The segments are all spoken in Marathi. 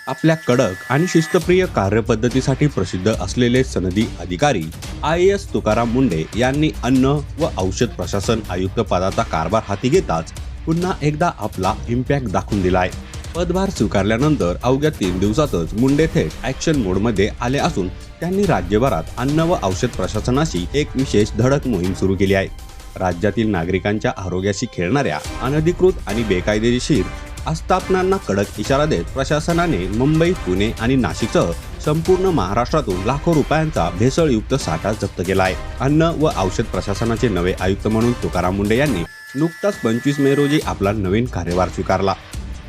आपल्या कडक आणि शिस्तप्रिय कार्यपद्धतीसाठी प्रसिद्ध असलेले सनदी अधिकारी IAS तुकाराम मुंढे यांनी अन्न व औषध प्रशासन आयुक्त पदाचा कारभार हाती घेताच पुन्हा एकदा आपला इम्पॅक्ट दाखवून दिलाय। पदभार स्वीकारल्यानंतर अवघ्या 3 दिवसातच मुंढे थेट ॲक्शन मोडमध्ये आले असून त्यांनी राज्यभरात अन्न व औषध प्रशासनाशी एक विशेष धडक मोहीम सुरू केली आहे। राज्यातील नागरिकांच्या आरोग्याशी खेळणाऱ्या अनधिकृत आणि बेकायदेशीर आस्थापनांना कडक इशारा देत प्रशासनाने मुंबई, पुणे आणि नाशिकसह संपूर्ण महाराष्ट्रातून लाखो रुपयांचा भेसळयुक्त साठा जप्त केला आहे। अन्न व औषध प्रशासनाचे नवे आयुक्त म्हणून तुकाराम मुंढे यांनी नुकताच 25 मे रोजी आपला नवीन कार्यभार स्वीकारला।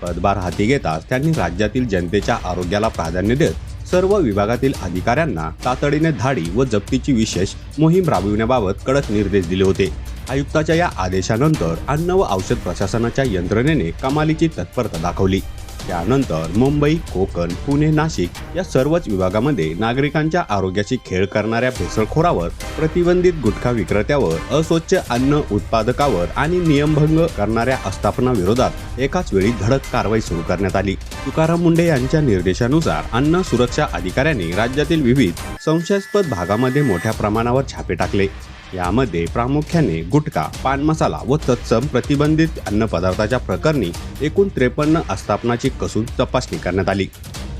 पदभार हाती घेताच त्यांनी राज्यातील जनतेच्या आरोग्याला प्राधान्य देत सर्व विभागातील अधिकाऱ्यांना तातडीने धाडी व जप्तीची विशेष मोहीम राबविण्याबाबत कडक निर्देश दिले होते। आयुक्ताच्या या आदेशानंतर अन्न व औषध प्रशासनाच्या यंत्रणेने कमालीची तत्परता दाखवली। त्यानंतर मुंबई, कोकण, पुणे, नाशिक या सर्वच विभागामध्ये नागरिकांच्या आरोग्याशी खेळ करणाऱ्या भेसळखोरावर, प्रतिबंधित गुटखा विक्रेत्यावर, अस्वच्छ अन्न उत्पादकावर आणि नियमभंग करणाऱ्या आस्थापनाविरोधात एकाच वेळी धडक कारवाई सुरू करण्यात आली। तुकाराम मुंढे यांच्या निर्देशानुसार अन्न सुरक्षा अधिकाऱ्यांनी राज्यातील विविध संशयास्पद भागामध्ये मोठ्या प्रमाणावर छापे टाकले। यामध्ये प्रामुख्याने गुटखा, पान मसाला व तत्सम प्रतिबंधित अन्न पदार्थाच्या प्रकरणी एकूण 53 आस्थापनाची कसून तपासणी करण्यात आली।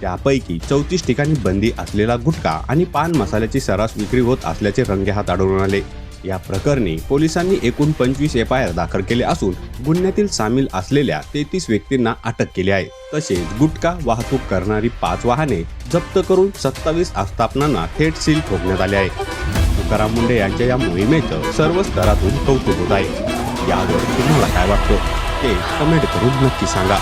त्यापैकी 34 ठिकाणी बंदी असलेला गुटखा आणि पान मसाल्याची सर्रास विक्री होत असल्याचे रंगेहात आढळून आले। या प्रकरणी पोलिसांनी एकूण 25 FIR दाखल केले असून गुन्ह्यातील सामील असलेल्या 33 व्यक्तींना अटक केली आहे। तसेच गुटखा वाहतूक करणारी 5 वाहने जप्त करून 27 आस्थापनांना थेट सील ठोकण्यात आले आहे। तुकाराम मुंढे यांच्या या मोहिमेचं सर्व स्तरातून कौतुक होत आहे। यावर तुम्हाला काय वाटतं ते कमेंट करून नक्की सांगा।